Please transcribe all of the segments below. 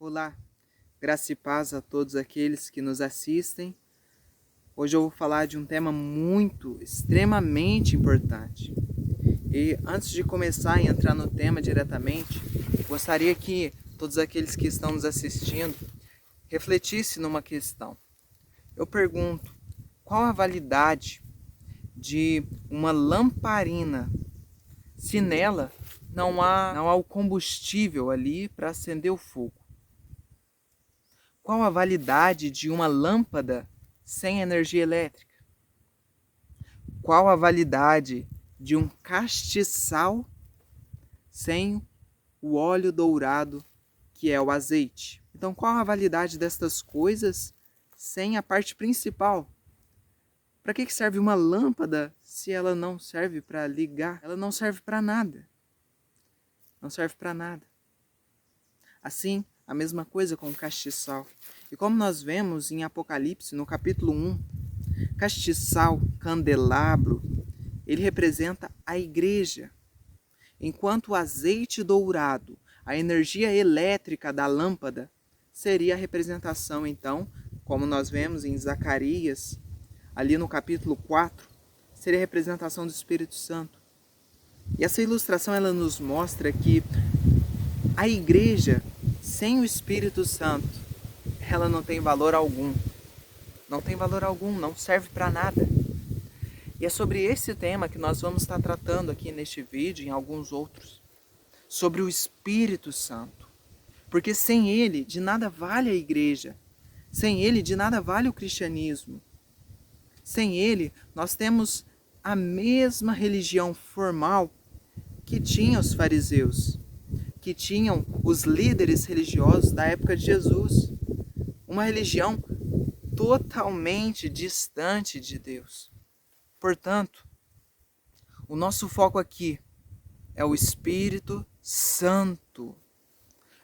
Olá, graça e paz a todos aqueles que nos assistem. Hoje eu vou falar de um tema extremamente importante. E antes de começar a entrar no tema diretamente, gostaria que todos aqueles que estão nos assistindo refletissem numa questão. Eu pergunto, qual a validade de uma lamparina se nela não há o combustível ali para acender o fogo? Qual a validade de uma lâmpada sem energia elétrica? Qual a validade de um castiçal sem o óleo dourado, que é o azeite? Então, qual a validade destas coisas sem a parte principal? Para que serve uma lâmpada se ela não serve para ligar? Ela não serve para nada. Não serve para nada. Assim, a mesma coisa com o castiçal. E como nós vemos em Apocalipse, no capítulo 1, castiçal, candelabro, ele representa a igreja. Enquanto o azeite dourado, a energia elétrica da lâmpada, seria a representação, então, como nós vemos em Zacarias, ali no capítulo 4, seria a representação do Espírito Santo. E essa ilustração ela nos mostra que a igreja, sem o Espírito Santo, ela não tem valor algum. Não tem valor algum, não serve para nada. E é sobre esse tema que nós vamos estar tratando aqui neste vídeo e em alguns outros. Sobre o Espírito Santo. Porque sem ele, de nada vale a igreja. Sem ele, de nada vale o cristianismo. Sem ele, nós temos a mesma religião formal que tinham os fariseus, que tinham os líderes religiosos da época de Jesus. Uma religião totalmente distante de Deus. Portanto, o nosso foco aqui é o Espírito Santo.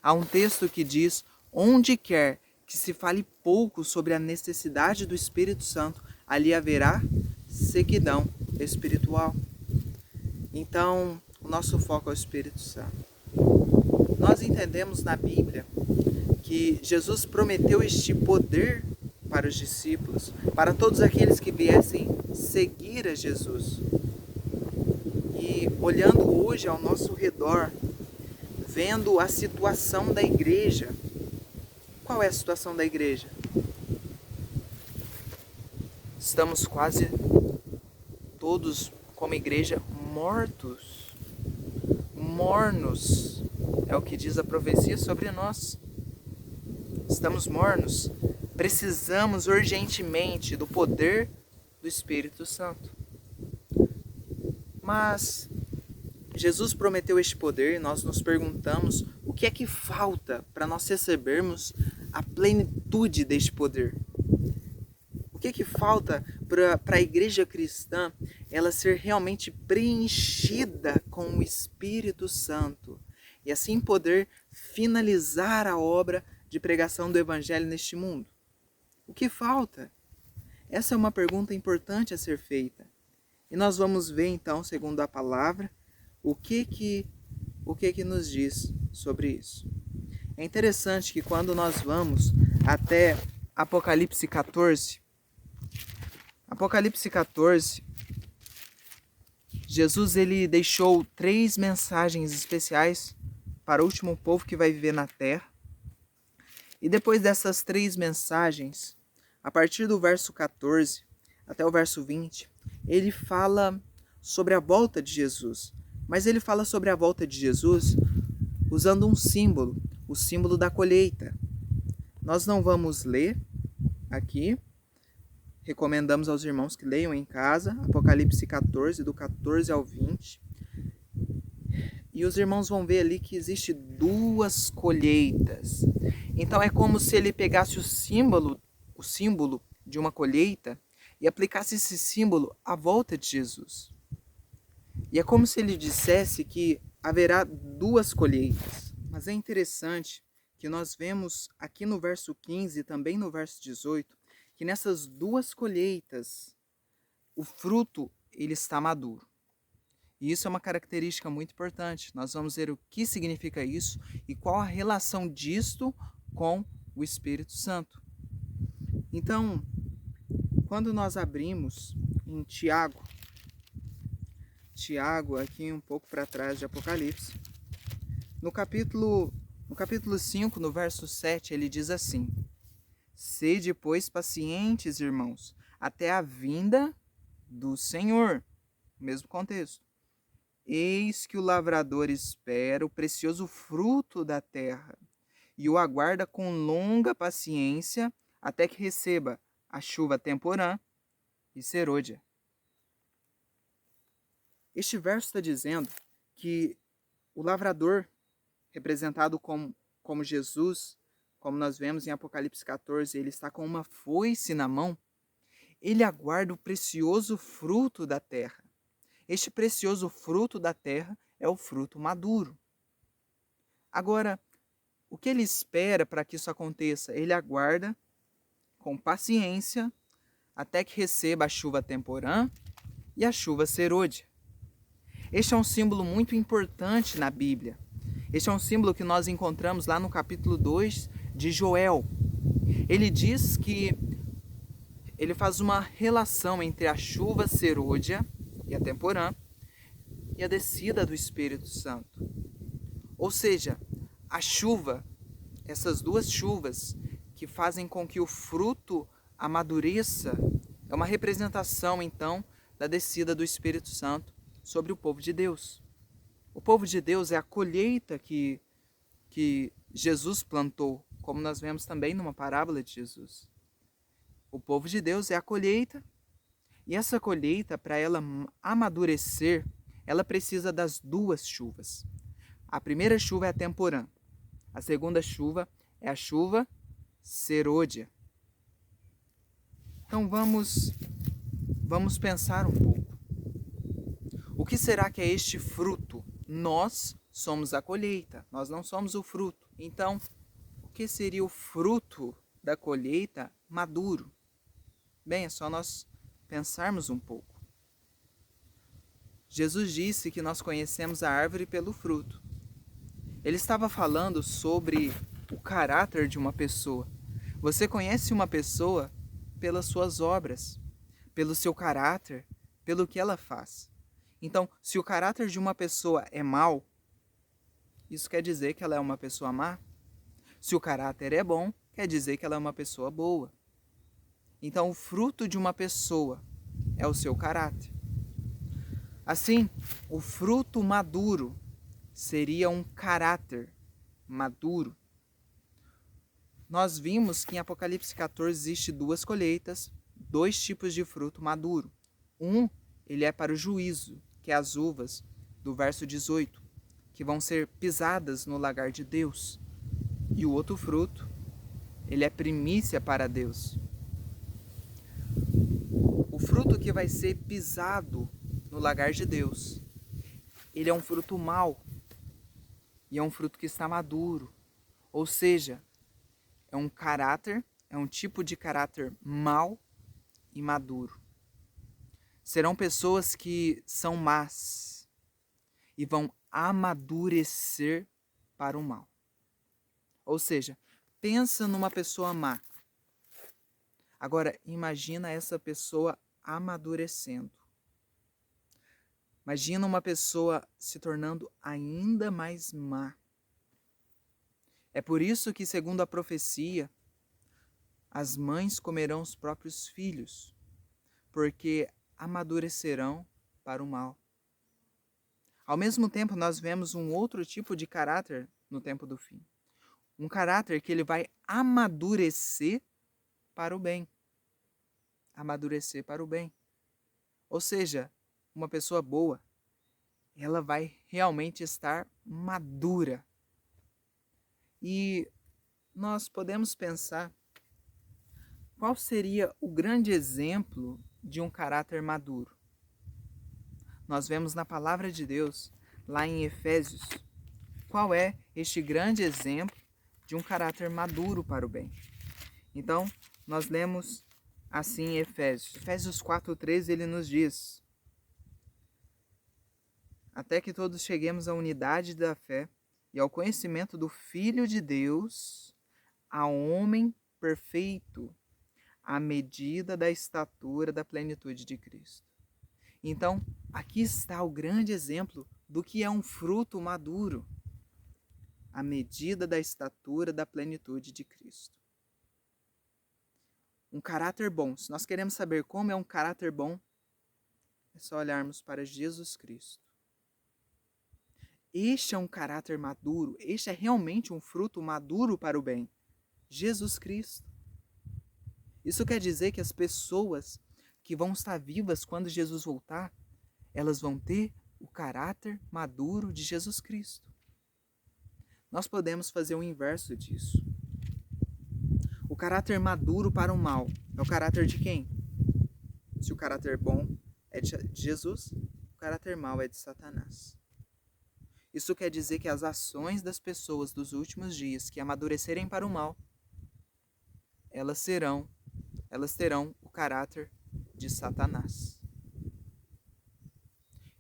Há um texto que diz: onde quer que se fale pouco sobre a necessidade do Espírito Santo, ali haverá sequidão espiritual. Então, o nosso foco é o Espírito Santo. Nós entendemos na Bíblia que Jesus prometeu este poder para os discípulos, para todos aqueles que viessem seguir a Jesus. E olhando hoje ao nosso redor, vendo a situação da igreja, qual é a situação da igreja? Estamos quase todos, como igreja, mornos, é o que diz a profecia sobre nós. Estamos mornos, precisamos urgentemente do poder do Espírito Santo. Mas Jesus prometeu este poder e nós nos perguntamos o que é que falta para nós recebermos a plenitude deste poder. O que é que falta para a igreja cristã ela ser realmente preenchida com o Espírito Santo e assim poder finalizar a obra de pregação do Evangelho neste mundo? O que falta? Essa é uma pergunta importante a ser feita. E nós vamos ver então, segundo a palavra, o que nos diz sobre isso. É interessante que quando nós vamos até Apocalipse 14, Jesus ele deixou 3 mensagens especiais para o último povo que vai viver na terra. E depois dessas 3 mensagens, a partir do verso 14 até o verso 20, ele fala sobre a volta de Jesus. Mas ele fala sobre a volta de Jesus usando um símbolo, o símbolo da colheita. Nós não vamos ler aqui. Recomendamos aos irmãos que leiam em casa, Apocalipse 14, do 14 ao 20. E os irmãos vão ver ali que existe 2 colheitas. Então é como se ele pegasse o símbolo de uma colheita e aplicasse esse símbolo à volta de Jesus. E é como se ele dissesse que haverá 2 colheitas. Mas é interessante que nós vemos aqui no verso 15 e também no verso 18, que nessas 2 colheitas, o fruto ele está maduro. E isso é uma característica muito importante. Nós vamos ver o que significa isso e qual a relação disto com o Espírito Santo. Então, quando nós abrimos em Tiago aqui um pouco para trás de Apocalipse, no capítulo 5, no verso 7, ele diz assim: Sede, pois, pacientes, irmãos, até a vinda do Senhor. Mesmo contexto. Eis que o lavrador espera o precioso fruto da terra e o aguarda com longa paciência até que receba a chuva temporã e serôdia. Este verso está dizendo que o lavrador, representado como Jesus, como nós vemos em Apocalipse 14, ele está com uma foice na mão, ele aguarda o precioso fruto da terra. Este precioso fruto da terra é o fruto maduro. Agora, o que ele espera para que isso aconteça? Ele aguarda com paciência até que receba a chuva temporã e a chuva serôdia. Este é um símbolo muito importante na Bíblia. Este é um símbolo que nós encontramos lá no capítulo 2 de Joel. Ele diz que ele faz uma relação entre a chuva serôdia e a temporã e a descida do Espírito Santo. Ou seja, a chuva, essas duas chuvas que fazem com que o fruto amadureça, é uma representação então da descida do Espírito Santo sobre o povo de Deus. O povo de Deus é a colheita que Jesus plantou, como nós vemos também numa parábola de Jesus. O povo de Deus é a colheita, e essa colheita, para ela amadurecer, ela precisa das duas chuvas. A primeira chuva é a temporã. A segunda chuva é a chuva serôdia. Então vamos pensar um pouco. O que será que é este fruto? Nós somos a colheita, nós não somos o fruto. Então, o que seria o fruto da colheita maduro? Bem, é só nós pensarmos um pouco. Jesus disse que nós conhecemos a árvore pelo fruto. Ele estava falando sobre o caráter de uma pessoa. Você conhece uma pessoa pelas suas obras, pelo seu caráter, pelo que ela faz. Então, se o caráter de uma pessoa é mau, isso quer dizer que ela é uma pessoa má. Se o caráter é bom, quer dizer que ela é uma pessoa boa. Então, o fruto de uma pessoa é o seu caráter. Assim, o fruto maduro seria um caráter maduro. Nós vimos que em Apocalipse 14 existe duas colheitas, dois tipos de fruto maduro. Ele é para o juízo, que é as uvas, do verso 18, que vão ser pisadas no lagar de Deus. E o outro fruto, ele é primícia para Deus. O fruto que vai ser pisado no lagar de Deus, ele é um fruto mau. E é um fruto que está maduro. Ou seja, é um tipo de caráter mau e maduro. Serão pessoas que são más e vão amadurecer para o mal. Ou seja, pensa numa pessoa má. Agora, imagina essa pessoa amadurecendo. Imagina uma pessoa se tornando ainda mais má. É por isso que, segundo a profecia, as mães comerão os próprios filhos, porque amadurecerão para o mal. Ao mesmo tempo, nós vemos um outro tipo de caráter no tempo do fim. Um caráter que ele vai amadurecer para o bem. Amadurecer para o bem. Ou seja, uma pessoa boa, ela vai realmente estar madura. E nós podemos pensar qual seria o grande exemplo de um caráter maduro. Nós vemos na palavra de Deus, lá em Efésios, qual é este grande exemplo de um caráter maduro para o bem. Então, nós lemos assim em Efésios. Efésios 4:13, ele nos diz: até que todos cheguemos à unidade da fé e ao conhecimento do Filho de Deus, a homem perfeito, à medida da estatura da plenitude de Cristo. Então, aqui está o grande exemplo do que é um fruto maduro, à medida da estatura da plenitude de Cristo. Um caráter bom. Se nós queremos saber como é um caráter bom, é só olharmos para Jesus Cristo. Este é um caráter maduro, este é realmente um fruto maduro para o bem. Jesus Cristo. Isso quer dizer que as pessoas que vão estar vivas quando Jesus voltar, elas vão ter o caráter maduro de Jesus Cristo. Nós podemos fazer o inverso disso. O caráter maduro para o mal é o caráter de quem? Se o caráter bom é de Jesus, o caráter mau é de Satanás. Isso quer dizer que as ações das pessoas dos últimos dias que amadurecerem para o mal, elas terão o caráter de Satanás.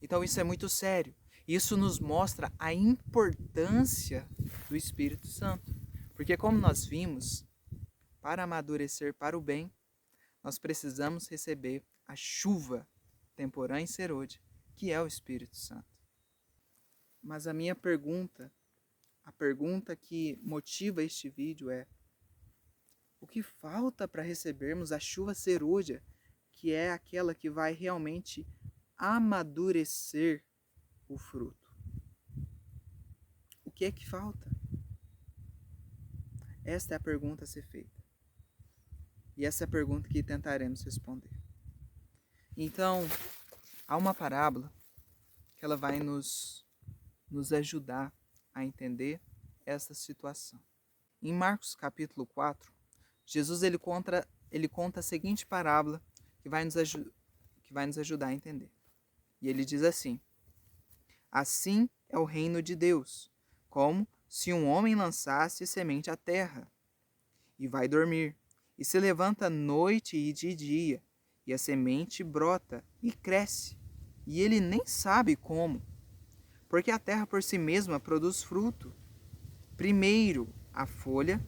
Então isso é muito sério. Isso nos mostra a importância do Espírito Santo. Porque como nós vimos, para amadurecer para o bem, nós precisamos receber a chuva temporã e serôdia, que é o Espírito Santo. Mas a minha pergunta, a pergunta que motiva este vídeo é: o que falta para recebermos a chuva serôdia, que é aquela que vai realmente amadurecer o fruto? O que é que falta? Esta é a pergunta a ser feita. E essa é a pergunta que tentaremos responder. Então, há uma parábola que ela vai nos ajudar a entender essa situação. Em Marcos capítulo 4, Jesus ele conta a seguinte parábola que vai nos ajudar a entender. E ele diz assim: assim é o reino de Deus, como se um homem lançasse semente à terra, e vai dormir, e se levanta noite e de dia, e a semente brota e cresce, e ele nem sabe como, porque a terra por si mesma produz fruto. Primeiro a folha,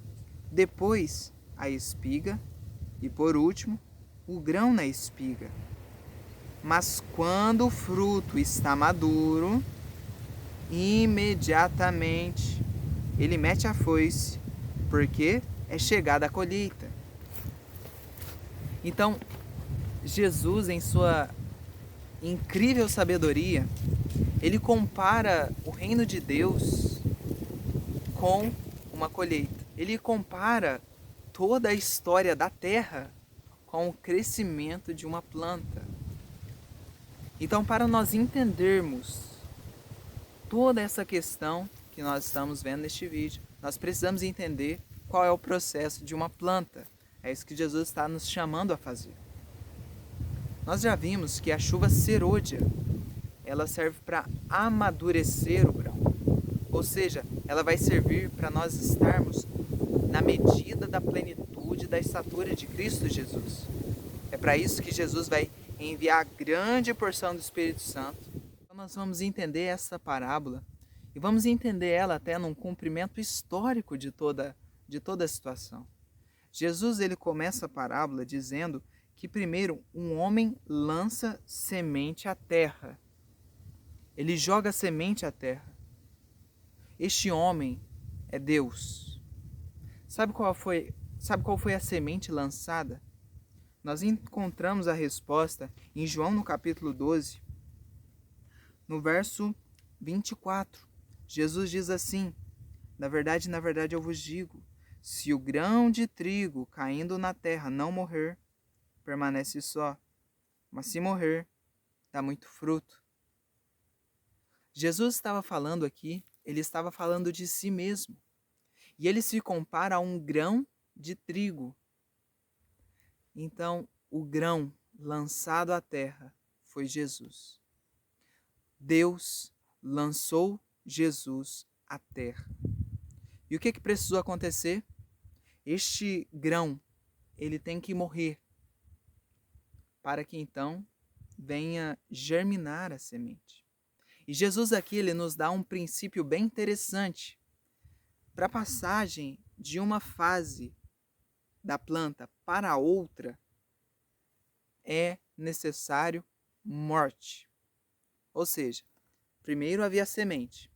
depois a espiga, e por último o grão na espiga. Mas quando o fruto está maduro, imediatamente ele mete a foice, porque é chegada a colheita. Então, Jesus, em sua incrível sabedoria, ele compara o reino de Deus com uma colheita. Ele compara toda a história da terra com o crescimento de uma planta. Então, para nós entendermos toda essa questão que nós estamos vendo neste vídeo, nós precisamos entender qual é o processo de uma planta. É isso que Jesus está nos chamando a fazer. Nós já vimos que a chuva serôdia, ela serve para amadurecer o grão. Ou seja, ela vai servir para nós estarmos na medida da plenitude da estatura de Cristo Jesus. É para isso que Jesus vai enviar a grande porção do Espírito Santo. Então nós vamos entender essa parábola e vamos entender ela até num cumprimento histórico de toda a situação. Jesus ele começa a parábola dizendo que primeiro um homem lança semente à terra. Ele joga a semente à terra. Este homem é Deus. Sabe qual foi a semente lançada? Nós encontramos a resposta em João no capítulo 12, no verso 24. Jesus diz assim: na verdade eu vos digo, se o grão de trigo caindo na terra não morrer, permanece só, mas se morrer, dá muito fruto. Jesus estava falando aqui, ele estava falando de si mesmo. E ele se compara a um grão de trigo. Então, o grão lançado à terra foi Jesus. Deus lançou Jesus à terra. E o que precisou acontecer? Este grão, ele tem que morrer, para que então venha germinar a semente. E Jesus aqui ele nos dá um princípio bem interessante para a passagem de uma fase da planta para outra, é necessário morte. Ou seja, primeiro havia semente.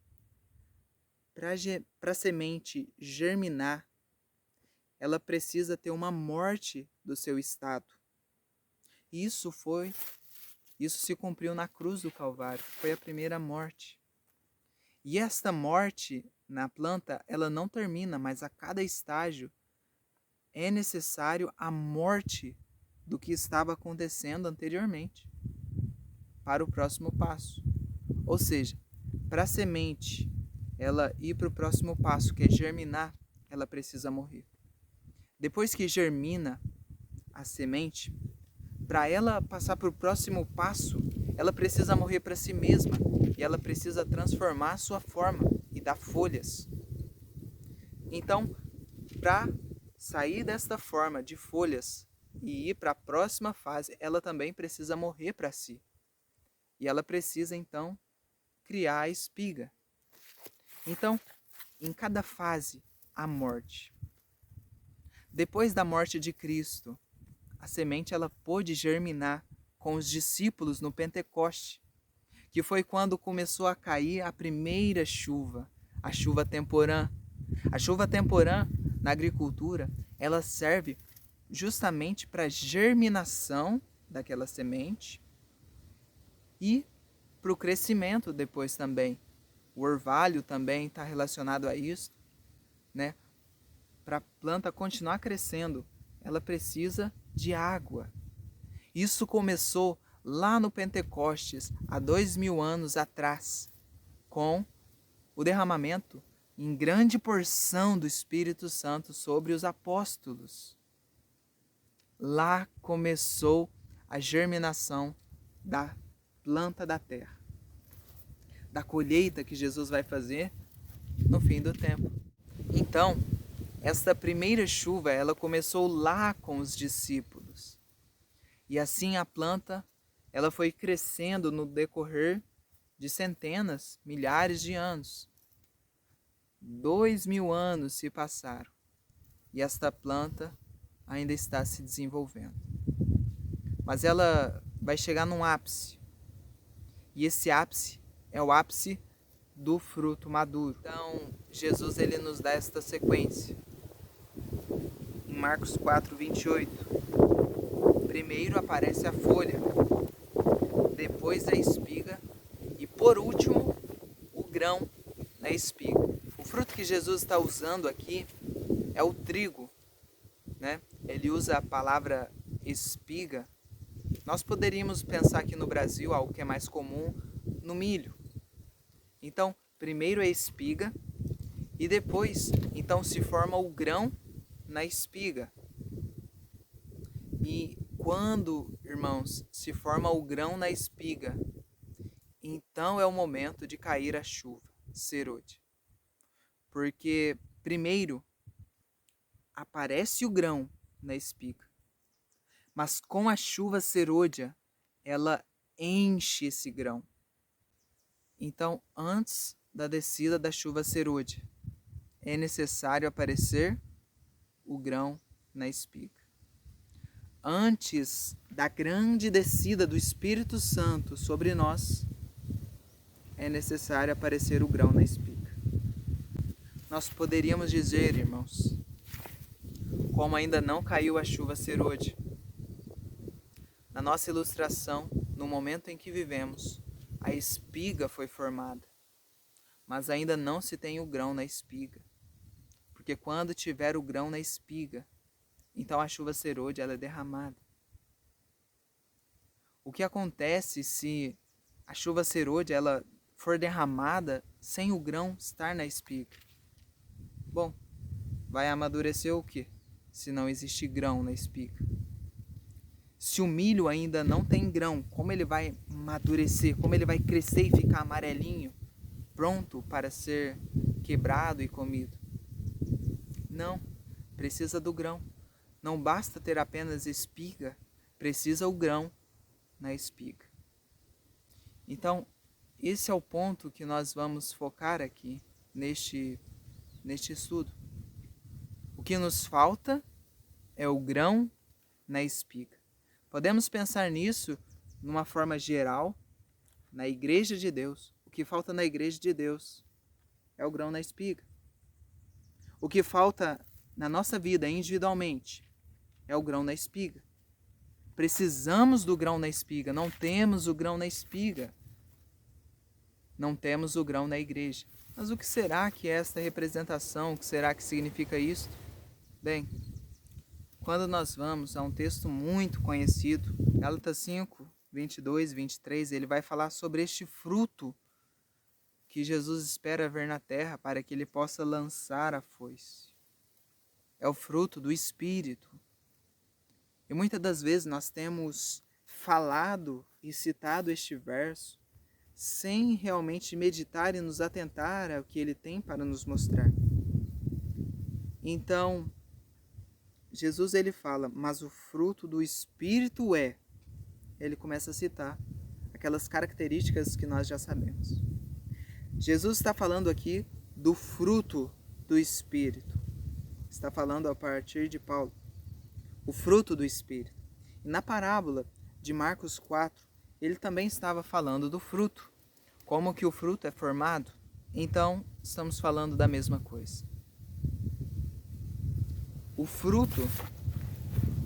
Para a semente germinar, ela precisa ter uma morte do seu estado. Isso se cumpriu na cruz do Calvário, foi a primeira morte. E esta morte na planta, ela não termina, mas a cada estágio é necessário a morte do que estava acontecendo anteriormente para o próximo passo. Ou seja, para a semente ela ir para o próximo passo, que é germinar, ela precisa morrer. Depois que germina a semente, para ela passar para o próximo passo, ela precisa morrer para si mesma e ela precisa transformar a sua forma e dar folhas. Então, para sair desta forma de folhas e ir para a próxima fase, ela também precisa morrer para si. E ela precisa, então, criar a espiga. Então, em cada fase, a morte. Depois da morte de Cristo, a semente ela pôde germinar com os discípulos no Pentecoste, que foi quando começou a cair a primeira chuva, a chuva temporã. A chuva temporã na agricultura, ela serve justamente para a germinação daquela semente e para o crescimento depois também. O orvalho também está relacionado a isso, né? Para a planta continuar crescendo, ela precisa de água. Isso começou lá no Pentecostes, há 2000 anos atrás, com o derramamento em grande porção do Espírito Santo sobre os apóstolos. Lá começou a germinação da planta da terra, da colheita que Jesus vai fazer no fim do tempo. Então, esta primeira chuva, ela começou lá com os discípulos. E assim a planta, ela foi crescendo no decorrer de centenas, milhares de anos. 2000 anos se passaram e esta planta ainda está se desenvolvendo. Mas ela vai chegar num ápice. E esse ápice é o ápice do fruto maduro. Então, Jesus ele nos dá esta sequência. Em Marcos 4:28. Primeiro aparece a folha, depois a espiga e por último o grão na espiga. O fruto que Jesus está usando aqui é o trigo, né? Ele usa a palavra espiga. Nós poderíamos pensar aqui no Brasil, algo que é mais comum, no milho. Então, primeiro é a espiga e depois, então, se forma o grão na espiga. E quando, irmãos, se forma o grão na espiga, então é o momento de cair a chuva, serôdia. Porque primeiro aparece o grão na espiga, mas com a chuva serôdia, ela enche esse grão. Então, antes da descida da chuva serôdia, é necessário aparecer o grão na espiga. Antes da grande descida do Espírito Santo sobre nós, é necessário aparecer o grão na espiga. Nós poderíamos dizer, irmãos, como ainda não caiu a chuva serôdia, na nossa ilustração, no momento em que vivemos, a espiga foi formada, mas ainda não se tem o grão na espiga. Porque quando tiver o grão na espiga, então a chuva serôdia ela é derramada. O que acontece se a chuva serôdia ela for derramada sem o grão estar na espiga? Bom, vai amadurecer o quê? Se não existe grão na espiga. Se o milho ainda não tem grão, como ele vai amadurecer? Como ele vai crescer e ficar amarelinho, pronto para ser quebrado e comido? Não, precisa do grão. Não basta ter apenas espiga, precisa o grão na espiga. Então, esse é o ponto que nós vamos focar aqui neste estudo. que nos falta é o grão na espiga. Podemos pensar nisso numa forma geral, na igreja de Deus. O que falta na igreja de Deus é o grão na espiga. O que falta na nossa vida individualmente é o grão na espiga. Precisamos do grão na espiga, não temos o grão na espiga. Não temos o grão na igreja. Mas o que será que é esta representação? O que será que significa isso? Bem, quando nós vamos a um texto muito conhecido, Gálatas 5, 22 e 23, ele vai falar sobre este fruto que Jesus espera ver na terra para que ele possa lançar a foice. É o fruto do Espírito. E muitas das vezes nós temos falado e citado este verso sem realmente meditar e nos atentar ao que ele tem para nos mostrar. Então, Jesus ele fala, mas o fruto do Espírito é. Ele começa a citar aquelas características que nós já sabemos. Jesus está falando aqui do fruto do Espírito. Está falando a partir de Paulo. O fruto do Espírito. E na parábola de Marcos 4, ele também estava falando do fruto. Como que o fruto é formado? Então, estamos falando da mesma coisa. O fruto,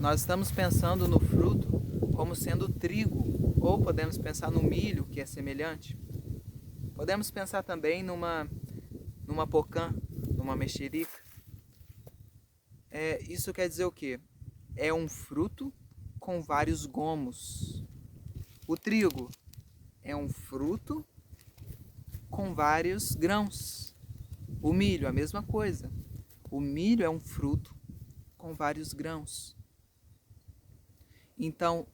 nós estamos pensando no fruto como sendo trigo, ou podemos pensar no milho, que é semelhante. Podemos pensar também numa pocã, numa mexerica. Isso quer dizer o quê? É um fruto com vários gomos. O trigo é um fruto com vários grãos. O milho, a mesma coisa. O milho é um fruto com vários grãos. Então,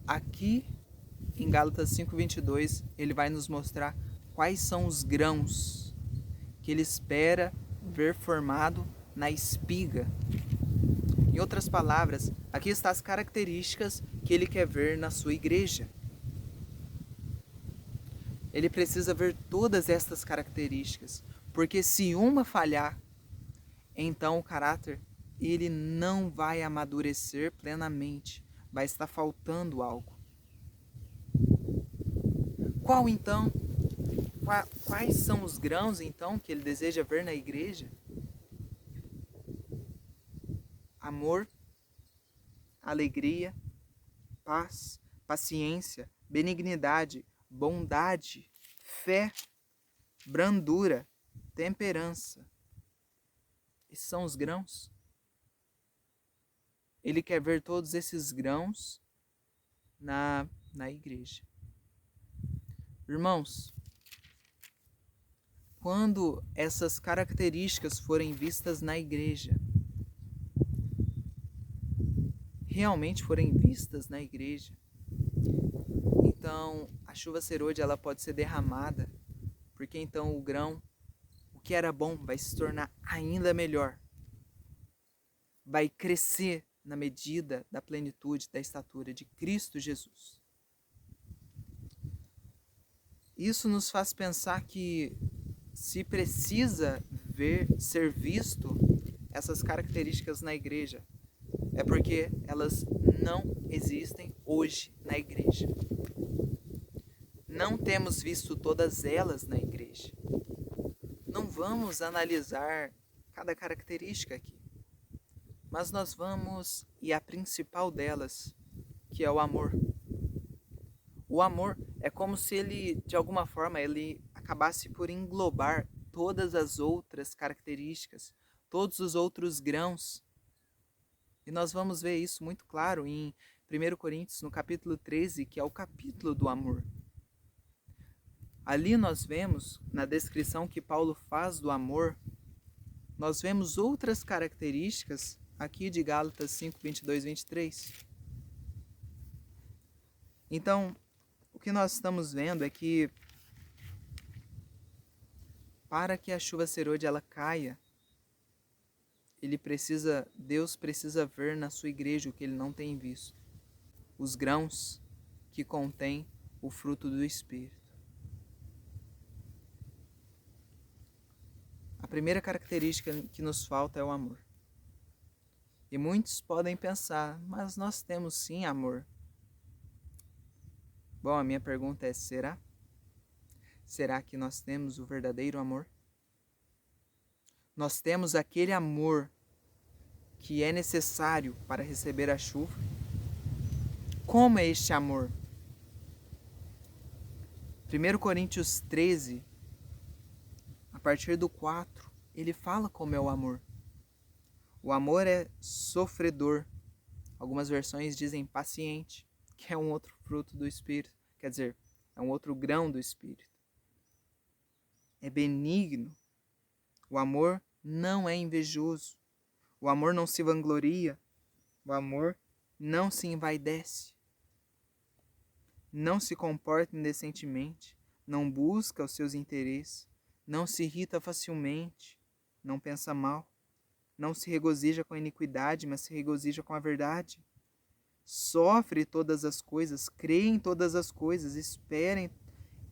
aqui em Gálatas 5:22, ele vai nos mostrar quais são os grãos que ele espera ver formado na espiga. Em outras palavras, aqui estão as características que ele quer ver na sua igreja. Ele precisa ver todas estas características, porque se uma falhar, então o caráter ele não vai amadurecer plenamente, vai estar faltando algo. Quais são os grãos então que ele deseja ver na igreja? Amor, alegria, paz, paciência, benignidade, bondade, fé, brandura, temperança. Esses são os grãos. Ele quer ver todos esses grãos na igreja. Irmãos, quando essas características forem vistas na igreja, realmente forem vistas na igreja, então a chuva serôdia ela pode ser derramada, porque então o grão, o que era bom, vai se tornar ainda melhor, vai crescer na medida da plenitude da estatura de Cristo Jesus. Isso nos faz pensar que se precisa ser visto essas características na igreja, é porque elas não existem hoje na igreja. Não temos visto todas elas na igreja. Não vamos analisar cada característica aqui, mas nós vamos, e a principal delas, que é o amor. O amor é como se ele, de alguma forma, ele acabasse por englobar todas as outras características, todos os outros grãos. E nós vamos ver isso muito claro em 1 Coríntios, no capítulo 13, que é o capítulo do amor. Ali nós vemos, na descrição que Paulo faz do amor, nós vemos outras características aqui de Gálatas 5, 22, 23. Então, o que nós estamos vendo é que para que a chuva serôdia ela caia, Deus precisa ver na sua igreja o que ele não tem visto. Os grãos que contêm o fruto do Espírito. A primeira característica que nos falta é o amor. E muitos podem pensar, mas nós temos sim amor. Bom, a minha pergunta é: será? Será que nós temos o verdadeiro amor? Nós temos aquele amor que é necessário para receber a chuva? Como é este amor? 1 Coríntios 13, a partir do 4, ele fala como é o amor. O amor é sofredor. Algumas versões dizem paciente, que é um outro fruto do Espírito. Quer dizer, é um outro grão do Espírito. É benigno. O amor não é invejoso. O amor não se vangloria. O amor não se envaidece. Não se comporta indecentemente. Não busca os seus interesses. Não se irrita facilmente. Não pensa mal. Não se regozija com a iniquidade, mas se regozija com a verdade. Sofre todas as coisas, crê em todas as coisas, espera em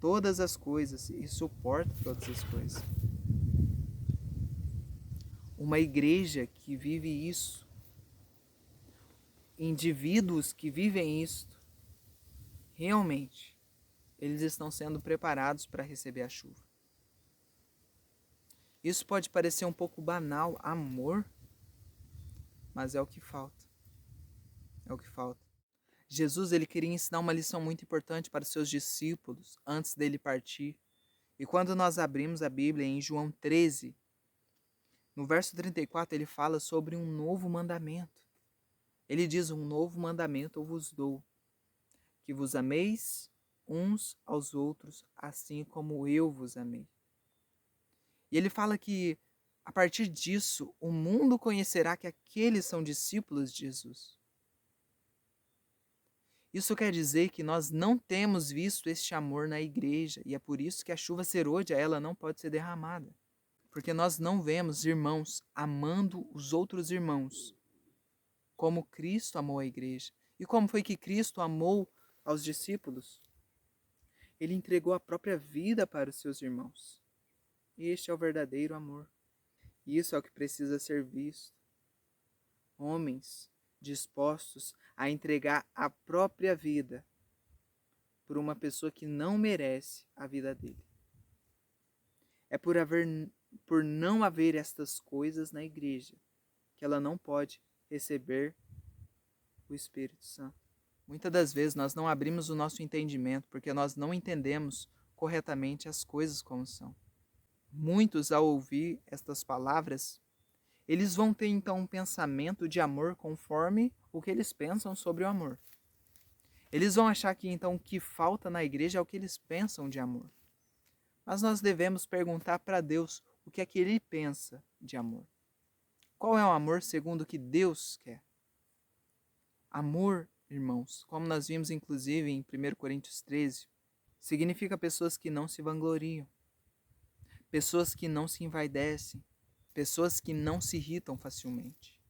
todas as coisas e suporta todas as coisas. Uma igreja que vive isso, indivíduos que vivem isto, realmente, eles estão sendo preparados para receber a chuva. Isso pode parecer um pouco banal, amor, mas é o que falta. É o que falta. Jesus, ele queria ensinar uma lição muito importante para os seus discípulos antes dele partir. E quando nós abrimos a Bíblia em João 13, no verso 34, ele fala sobre um novo mandamento. Ele diz: um novo mandamento eu vos dou, que vos ameis uns aos outros, assim como eu vos amei. E ele fala que, a partir disso, o mundo conhecerá que aqueles são discípulos de Jesus. Isso quer dizer que nós não temos visto este amor na igreja, e é por isso que a chuva serôdia, ela não pode ser derramada. Porque nós não vemos irmãos amando os outros irmãos como Cristo amou a igreja. E como foi que Cristo amou aos discípulos? Ele entregou a própria vida para os seus irmãos. Este é o verdadeiro amor. Isso é o que precisa ser visto. Homens dispostos a entregar a própria vida por uma pessoa que não merece a vida dele. É por não haver estas coisas na igreja que ela não pode receber o Espírito Santo. Muitas das vezes nós não abrimos o nosso entendimento porque nós não entendemos corretamente as coisas como são. Muitos, ao ouvir estas palavras, eles vão ter então um pensamento de amor conforme o que eles pensam sobre o amor. Eles vão achar que então o que falta na igreja é o que eles pensam de amor. Mas nós devemos perguntar para Deus o que é que Ele pensa de amor. Qual é o amor segundo o que Deus quer? Amor, irmãos, como nós vimos inclusive em 1 Coríntios 13, significa pessoas que não se vangloriam, pessoas que não se envaidecem, pessoas que não se irritam facilmente,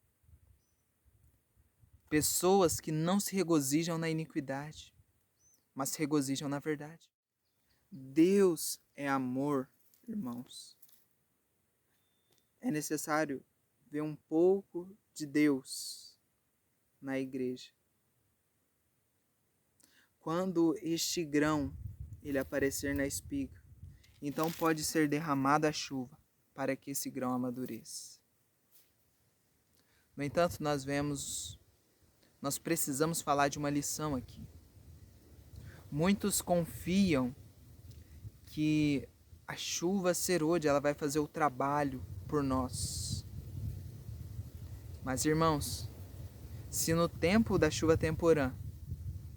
pessoas que não se regozijam na iniquidade, mas se regozijam na verdade. Deus é amor, irmãos. É necessário ver um pouco de Deus na igreja. Quando este grão ele aparecer na espiga, então pode ser derramada a chuva para que esse grão amadureça. No entanto, nós precisamos falar de uma lição aqui. Muitos confiam que a chuva serôdia ela vai fazer o trabalho por nós. Mas, irmãos, se no tempo da chuva temporã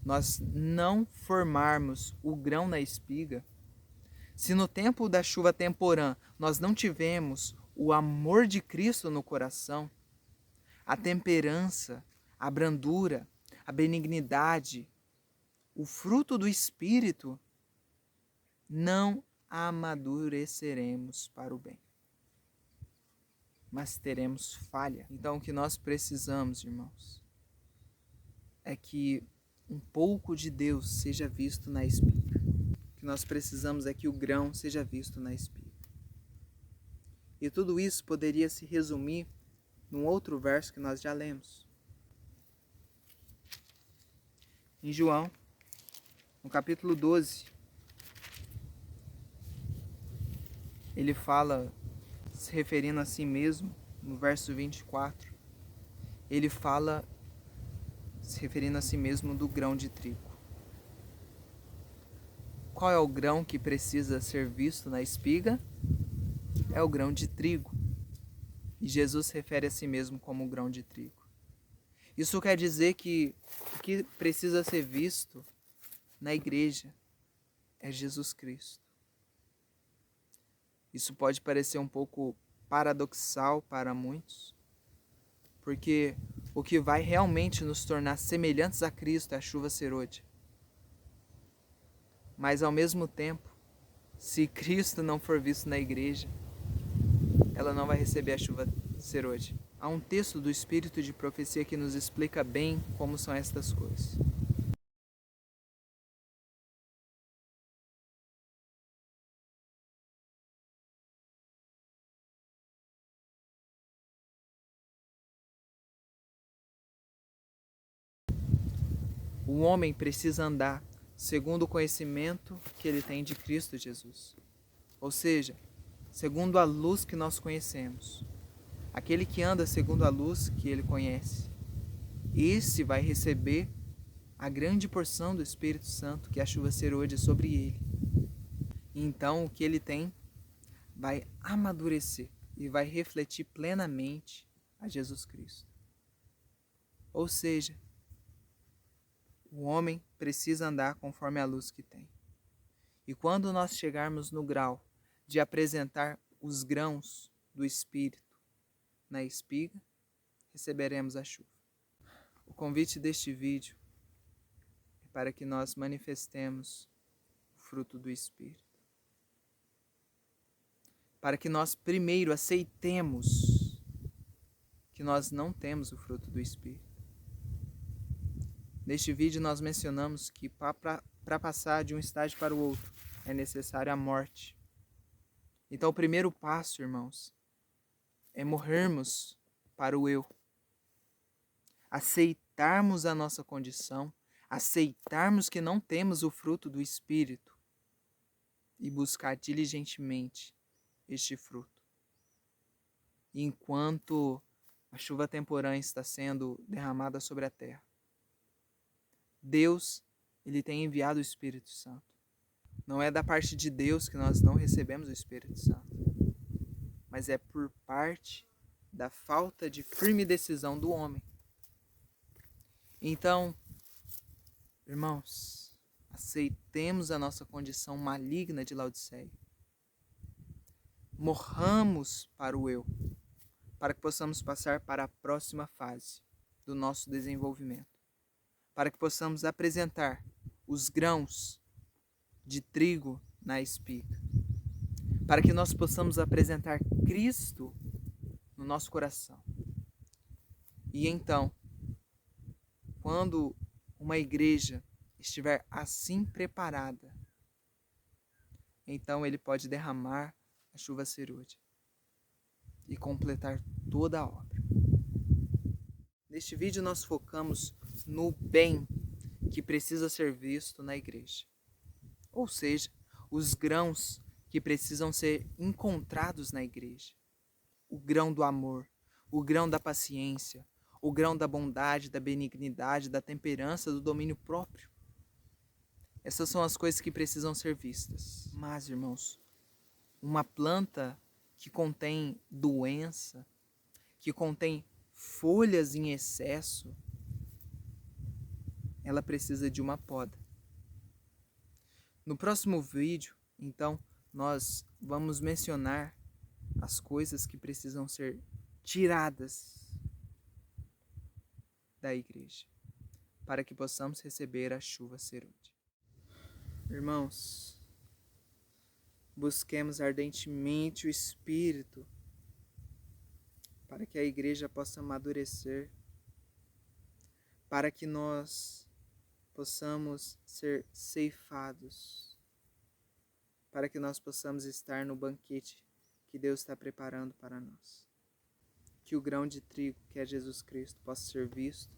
nós não formarmos o grão na espiga, se no tempo da chuva temporã nós não tivermos o amor de Cristo no coração, a temperança, a brandura, a benignidade, o fruto do Espírito, não amadureceremos para o bem, mas teremos falha. Então o que nós precisamos, irmãos, é que um pouco de Deus seja visto na espiga. O que nós precisamos é que o grão seja visto na espiga. E tudo isso poderia se resumir num outro verso que nós já lemos. Em João, no capítulo 12, ele fala, se referindo a si mesmo, no verso 24, ele fala, se referindo a si mesmo, do grão de trigo. Qual é o grão que precisa ser visto na espiga? É o grão de trigo. E Jesus refere a si mesmo como o grão de trigo. Isso quer dizer que o que precisa ser visto na igreja é Jesus Cristo. Isso pode parecer um pouco paradoxal para muitos, porque o que vai realmente nos tornar semelhantes a Cristo é a chuva serôdia. Mas ao mesmo tempo, se Cristo não for visto na igreja, ela não vai receber a chuva serôdia. Há um texto do Espírito de Profecia que nos explica bem como são estas coisas. O homem precisa andar segundo o conhecimento que ele tem de Cristo Jesus. Ou seja, segundo a luz que nós conhecemos. Aquele que anda segundo a luz que ele conhece, esse vai receber a grande porção do Espírito Santo, que é a chuva serôdia, sobre ele. Então, o que ele tem vai amadurecer e vai refletir plenamente a Jesus Cristo. Ou seja, o homem precisa andar conforme a luz que tem. E quando nós chegarmos no grau de apresentar os grãos do Espírito na espiga, receberemos a chuva. O convite deste vídeo é para que nós manifestemos o fruto do Espírito. Para que nós primeiro aceitemos que nós não temos o fruto do Espírito. Neste vídeo nós mencionamos que para passar de um estágio para o outro é necessária a morte. Então o primeiro passo, irmãos, é morrermos para o eu. Aceitarmos a nossa condição, aceitarmos que não temos o fruto do Espírito e buscar diligentemente este fruto. Enquanto a chuva temporânea está sendo derramada sobre a terra, Deus, ele tem enviado o Espírito Santo. Não é da parte de Deus que nós não recebemos o Espírito Santo, mas é por parte da falta de firme decisão do homem. Então, irmãos, aceitemos a nossa condição maligna de Laodiceia. Morramos para o eu, para que possamos passar para a próxima fase do nosso desenvolvimento. Para que possamos apresentar os grãos de trigo na espiga. Para que nós possamos apresentar Cristo no nosso coração. E então, quando uma igreja estiver assim preparada, então ele pode derramar a chuva serôdia e completar toda a obra. Neste vídeo nós focamos no bem que precisa ser visto na igreja. Ou seja, os grãos que precisam ser encontrados na igreja. O grão do amor, o grão da paciência, o grão da bondade, da benignidade, da temperança, do domínio próprio. Essas são as coisas que precisam ser vistas. Mas, irmãos, uma planta que contém doença, que contém folhas em excesso, ela precisa de uma poda. No próximo vídeo, então, nós vamos mencionar as coisas que precisam ser tiradas da igreja, para que possamos receber a chuva serôdia. Irmãos, busquemos ardentemente o Espírito, para que a igreja possa amadurecer, para que nós possamos ser ceifados, para que nós possamos estar no banquete que Deus está preparando para nós. que o grão de trigo, que é Jesus Cristo, possa ser visto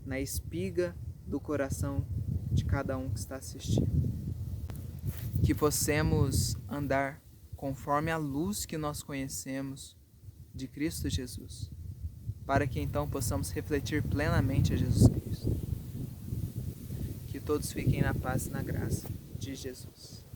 na espiga do coração de cada um que está assistindo. Que possamos andar conforme a luz que nós conhecemos de Cristo Jesus, para que então possamos refletir plenamente a Jesus Cristo. Que todos fiquem na paz e na graça de Jesus.